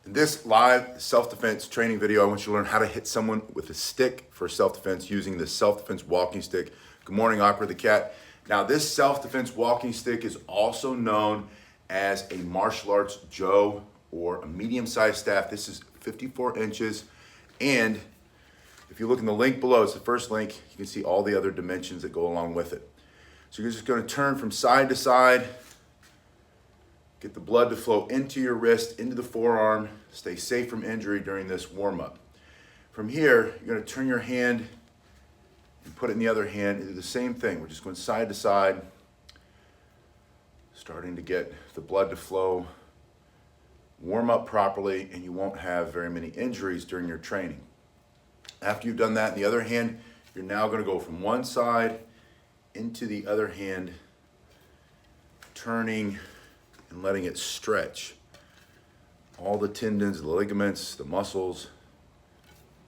In this live self-defense training video, I want you to learn how to hit someone with a stick for self-defense using the self-defense walking stick. Good morning, Awkward the Cat. Now, this self-defense walking stick is also known as a martial arts Joe or a medium-sized staff. This is 54 inches. And if you look in the link below, it's the first link, you can see all the other dimensions that go along with it. So you're just going to turn from side to side, get the blood to flow into your wrist, into the forearm, stay safe from injury during this warm-up. From here, you're going to turn your hand and put it in the other hand and do the same thing. We're just going side to side, starting to get the blood to flow, warm up properly, and you won't have very many injuries during your training. After you've done that in the other hand, you're now going to go from one side into the other hand, turning and letting it stretch. All the tendons, the ligaments, the muscles.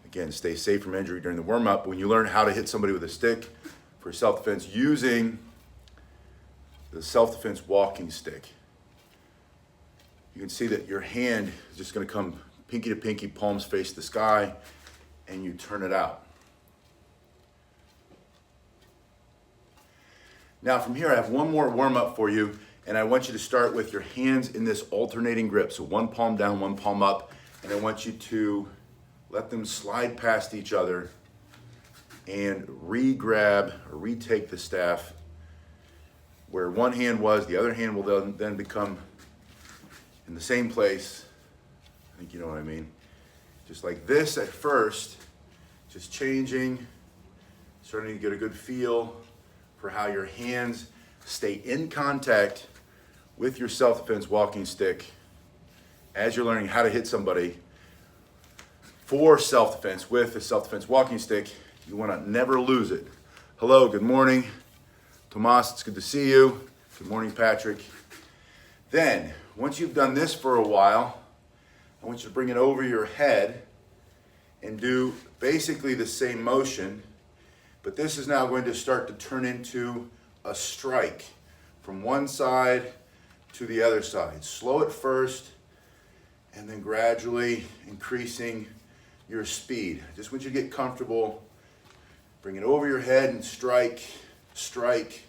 Again, stay safe from injury during the warm-up. When you learn how to hit somebody with a stick for self-defense using the self-defense walking stick, you can see that your hand is just going to come pinky to pinky, palms face the sky, and you turn it out. Now from here, I have one more warm-up for you, and I want you to start with your hands in this alternating grip. So one palm down, one palm up, and I want you to let them slide past each other and re-grab or retake the staff. Where one hand was, the other hand will then become in the same place. I think you know what I mean. Just like this at first, just changing, starting to get a good feel for how your hands stay in contact with your self-defense walking stick as you're learning how to hit somebody for self-defense with a self-defense walking stick. You want to never lose it. Hello, good morning. Tomas, it's good to see you. Good morning, Patrick. Then, once you've done this for a while, I want you to bring it over your head and do basically the same motion, but this is now going to start to turn into a strike from one side to the other side. Slow it first, and then gradually increasing your speed. I just want you to get comfortable. Bring it over your head and strike, strike.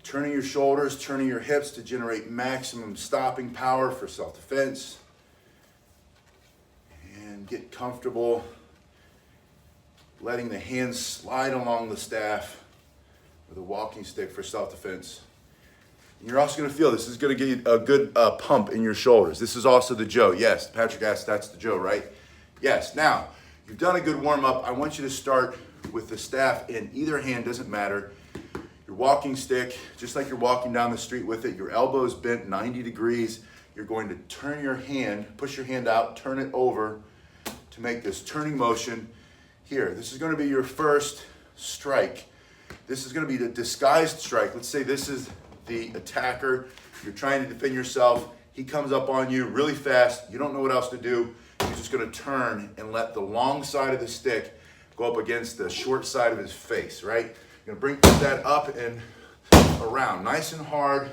Turning your shoulders, turning your hips to generate maximum stopping power for self-defense. And get comfortable letting the hands slide along the staff with a walking stick for self-defense. And you're also going to feel this is going to get you a good pump in your shoulders. This is also the Joe. Yes, Patrick asked, that's the Joe, right? Yes. Now, you've done a good warm-up. I want you to start with the staff in either hand, doesn't matter. Your walking stick, just like you're walking down the street with it, your elbows bent 90 degrees. You're going to turn your hand, push your hand out, turn it over to make this turning motion. Here, this is going to be your first strike. This is going to be the disguised strike. Let's say this is the attacker. You're trying to defend yourself. He comes up on you really fast. You don't know what else to do. You're just going to turn and let the long side of the stick go up against the short side of his face, right? You're going to bring that up and around. Nice and hard,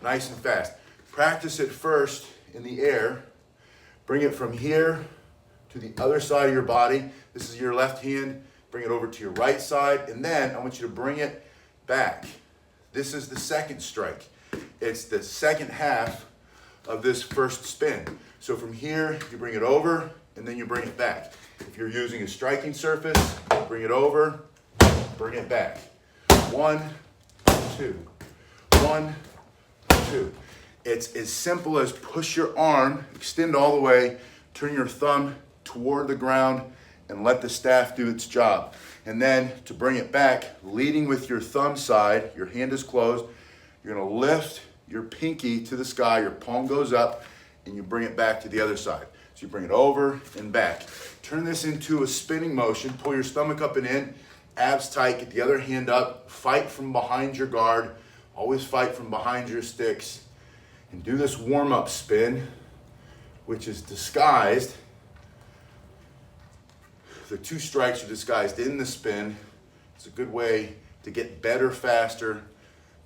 nice and fast. Practice it first in the air. Bring it from here to the other side of your body. This is your left hand. Bring it over to your right side. And then I want you to bring it back. This is the second strike. It's the second half of this first spin. So from here, you bring it over and then you bring it back. If you're using a striking surface, bring it over, bring it back. 1, 2, 1, 2. It's as simple as push your arm, extend all the way, turn your thumb toward the ground, and let the staff do its job. And then to bring it back, leading with your thumb side, your hand is closed, you're going to lift your pinky to the sky, your palm goes up, and you bring it back to the other side. So you bring it over and back. Turn this into a spinning motion. Pull your stomach up and in, abs tight, get the other hand up, fight from behind your guard. Always fight from behind your sticks. And do this warm-up spin, which is disguised. The two strikes are disguised in the spin. It's a good way to get better faster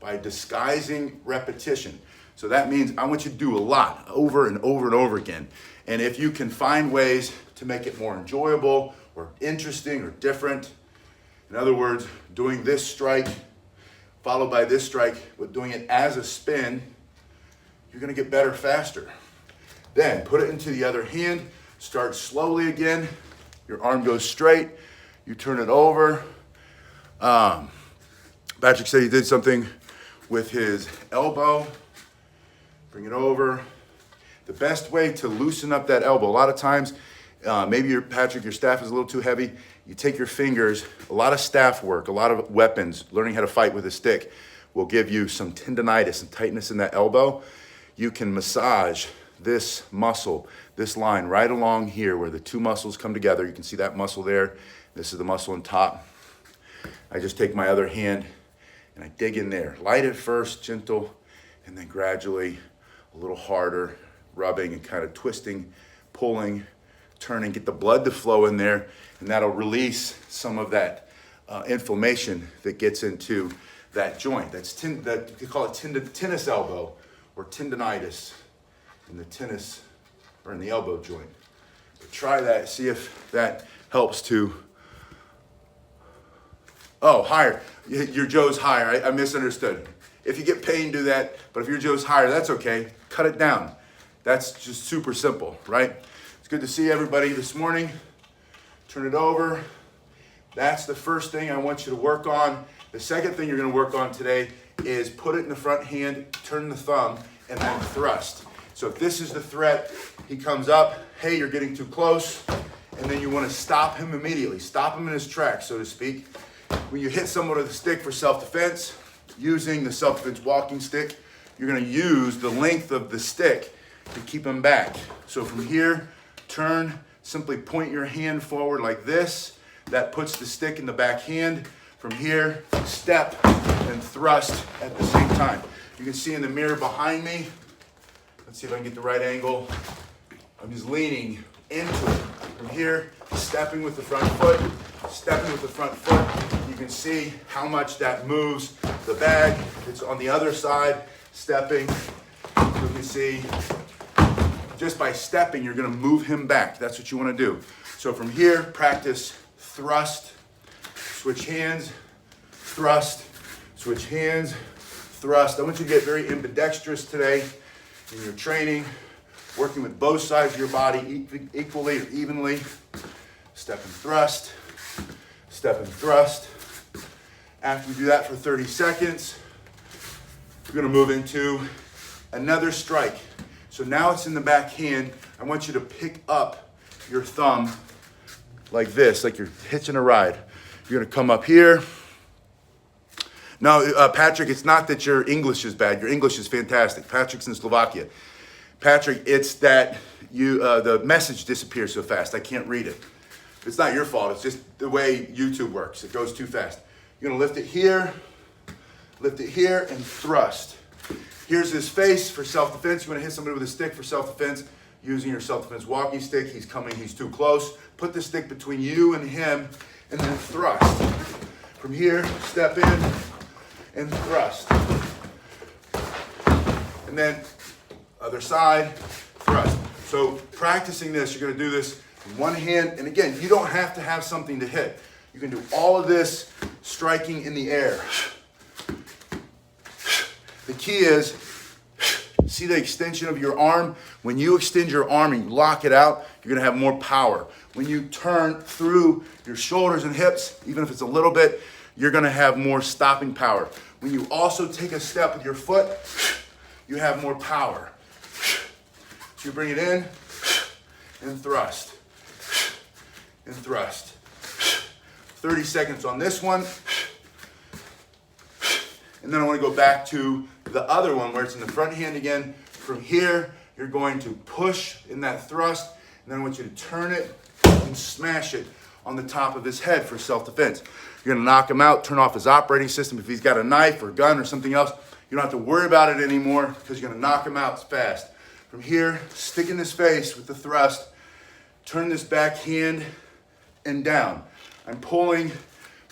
by disguising repetition. So that means I want you to do a lot over and over and over again. And if you can find ways to make it more enjoyable or interesting or different, in other words, doing this strike followed by this strike, but doing it as a spin, you're gonna get better faster. Then put it into the other hand, start slowly again. Your arm goes straight, you turn it over. Patrick said he did something with his elbow. Bring it over. The best way to loosen up that elbow, a lot of times, maybe Patrick, your staff is a little too heavy. You take your fingers, a lot of staff work, a lot of weapons, learning how to fight with a stick will give you some tendonitis and tightness in that elbow. You can massage this muscle, this line right along here where the two muscles come together. You can see that muscle there. This is the muscle on top. I just take my other hand and I dig in there. Light at first, gentle, and then gradually a little harder, rubbing and kind of twisting, pulling, turning, get the blood to flow in there, and that'll release some of that inflammation that gets into that joint. That you call it tennis elbow or tendonitis in the tennis or in the elbow joint. But try that, see if that helps to. Oh, higher. Your Joe's higher. I misunderstood. If you get pain, do that. But if your Joe's higher, that's okay. Cut it down. That's just super simple, right? It's good to see everybody this morning. Turn it over. That's the first thing I want you to work on. The second thing you're going to work on today is put it in the front hand, turn the thumb, and then thrust. So if this is the threat, he comes up, hey, you're getting too close, and then you want to stop him immediately. Stop him in his tracks, so to speak. When you hit someone with a stick for self-defense, using the self-defense walking stick, you're going to use the length of the stick to keep him back. So from here, turn, simply point your hand forward like this. That puts the stick in the back hand. From here, step and thrust at the same time. You can see in the mirror behind me. Let's see if I can get the right angle. I'm just leaning into it. From here, stepping with the front foot, stepping with the front foot. You can see how much that moves the bag. It's on the other side, stepping. You can see just by stepping, you're gonna move him back. That's what you wanna do. So from here, practice thrust, switch hands, thrust, switch hands, thrust. I want you to get very ambidextrous today in your training, working with both sides of your body equally or evenly. Step and thrust, step and thrust. After you do that for 30 seconds, we're gonna move into another strike. So now it's in the back hand. I want you to pick up your thumb like this, like you're hitching a ride. You're gonna come up here. No, Patrick, it's not that your English is bad. Your English is fantastic. Patrick's in Slovakia. Patrick, it's that the message disappears so fast. I can't read it. It's not your fault. It's just the way YouTube works. It goes too fast. You're gonna lift it here, and thrust. Here's his face for self-defense. You wanna hit somebody with a stick for self-defense using your self-defense walking stick. He's coming, he's too close. Put the stick between you and him, and then thrust. From here, step in and thrust. And then other side, thrust. So practicing this, you're gonna do this in one hand. And again, you don't have to have something to hit. You can do all of this striking in the air. The key is, see the extension of your arm? When you extend your arm and you lock it out, you're gonna have more power. When you turn through your shoulders and hips, even if it's a little bit, you're gonna have more stopping power. When you also take a step with your foot, you have more power. So you bring it in and thrust, and thrust. 30 seconds on this one. And then I want to go back to the other one where it's in the front hand again. From here, you're going to push in that thrust, and then I want you to turn it and smash it on the top of his head for self-defense. You're gonna knock him out, turn off his operating system. If he's got a knife or a gun or something else, you don't have to worry about it anymore because you're gonna knock him out fast. From here, stick in his face with the thrust, turn this back hand and down. I'm pulling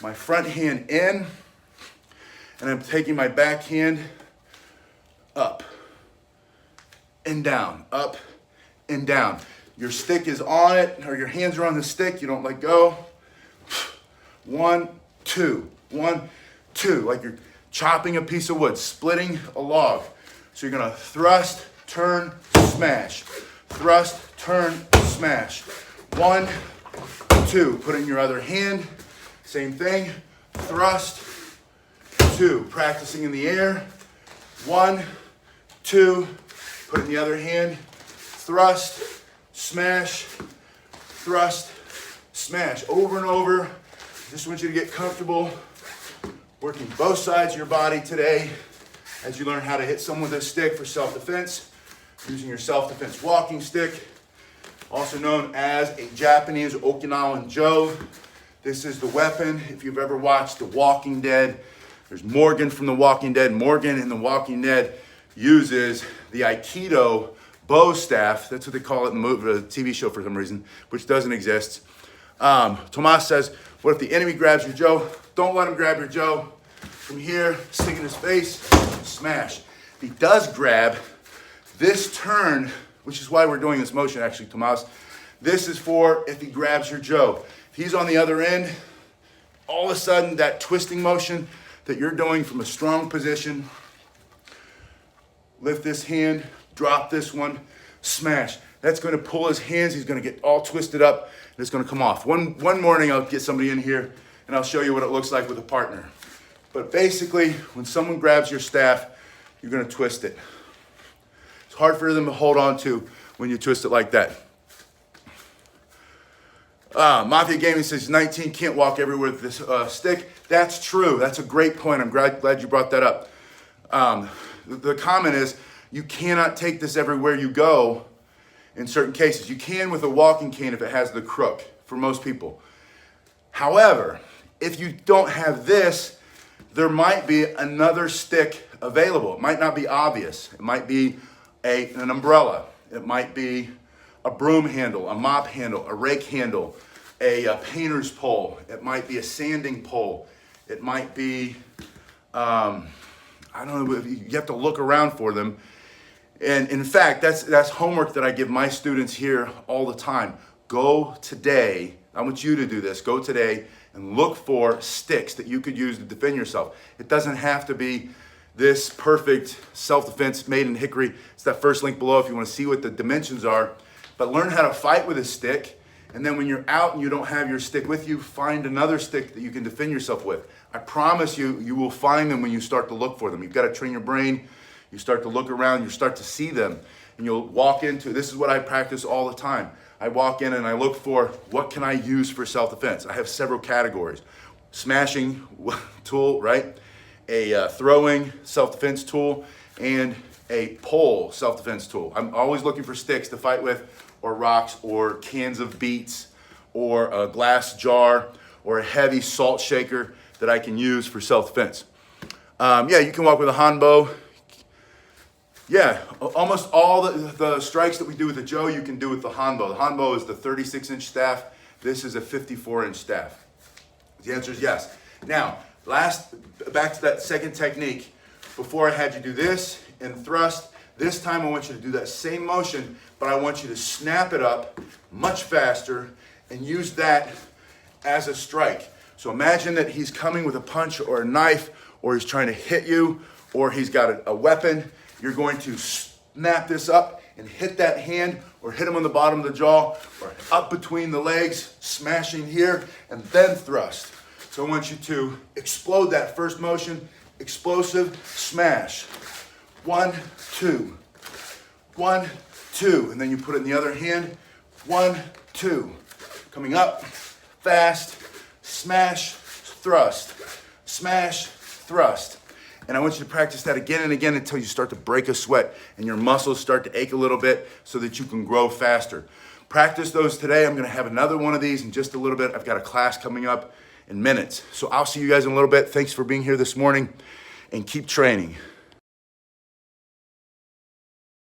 my front hand in, and I'm taking my back hand up. and down, up and down. Your stick is on it, or your hands are on the stick, you don't let go. 1, 2, 1, 2, like you're chopping a piece of wood, splitting a log. So you're gonna thrust, turn, smash. Thrust, turn, smash. 1, 2, put it in your other hand, same thing. Thrust, 2, practicing in the air. 1, 2, put it in the other hand. Thrust, smash, thrust, smash. Over and over. Just want you to get comfortable working both sides of your body today as you learn how to hit someone with a stick for self-defense, using your self-defense walking stick, also known as a Japanese Okinawan Jo. This is the weapon. If you've ever watched The Walking Dead, there's Morgan from The Walking Dead. Morgan in The Walking Dead uses the Aikido bow staff. That's what they call it in the TV show for some reason, which doesn't exist. Tomas says, what if the enemy grabs your Jo? Don't let him grab your Jo. From here, stick in his face, smash. If he does grab, this turn, which is why we're doing this motion actually, Tomas, this is for if he grabs your Jo. If he's on the other end, all of a sudden that twisting motion that you're doing from a strong position, lift this hand, drop this one, smash. That's going to pull his hands. He's going to get all twisted up, and it's going to come off. One morning, I'll get somebody in here, and I'll show you what it looks like with a partner. But basically, when someone grabs your staff, you're going to twist it. It's hard for them to hold on to when you twist it like that. Mafia Gaming says 19 can't walk everywhere with this stick. That's true. That's a great point. I'm glad you brought that up. The comment is you cannot take this everywhere you go in certain cases. You can with a walking cane if it has the crook for most people. However, if you don't have this, there might be another stick available. It might not be obvious. It might be an umbrella. It might be a broom handle, a mop handle, a rake handle, a painter's pole. It might be a sanding pole. It might be, I don't know, you have to look around for them. And in fact, that's homework that I give my students here all the time. Go today, I want you to do this, go today and look for sticks that you could use to defend yourself. It doesn't have to be this perfect self-defense made in hickory. It's that first link below if you want to see what the dimensions are. But learn how to fight with a stick. And then when you're out and you don't have your stick with you, find another stick that you can defend yourself with. I promise you, you will find them when you start to look for them. You've got to train your brain. You start to look around, you start to see them. And you'll walk into, this is what I practice all the time. I walk in and I look for, what can I use for self-defense? I have several categories. Smashing tool, right? A throwing self-defense tool, and a pole self-defense tool. I'm always looking for sticks to fight with, or rocks, or cans of beets, or a glass jar, or a heavy salt shaker that I can use for self-defense. Yeah, you can walk with a Hanbo. Yeah, almost all the strikes that we do with the Jo, you can do with the Hanbo. The Hanbo is the 36-inch staff. This is a 54-inch staff. The answer is yes. Now, back to that second technique. Before I had you do this and thrust, this time I want you to do that same motion, but I want you to snap it up much faster and use that as a strike. So imagine that he's coming with a punch or a knife, or he's trying to hit you, or he's got a weapon. You're going to snap this up and hit that hand, or hit him on the bottom of the jaw, or up between the legs, smashing here, and then thrust. So I want you to explode that first motion, explosive, smash. 1, 2. 1, 2. And then you put it in the other hand. 1, 2. Coming up, fast, smash, thrust. Smash, thrust. And I want you to practice that again and again until you start to break a sweat and your muscles start to ache a little bit so that you can grow faster. Practice those today. I'm going to have another one of these in just a little bit. I've got a class coming up in minutes. So I'll see you guys in a little bit. Thanks for being here this morning, and keep training.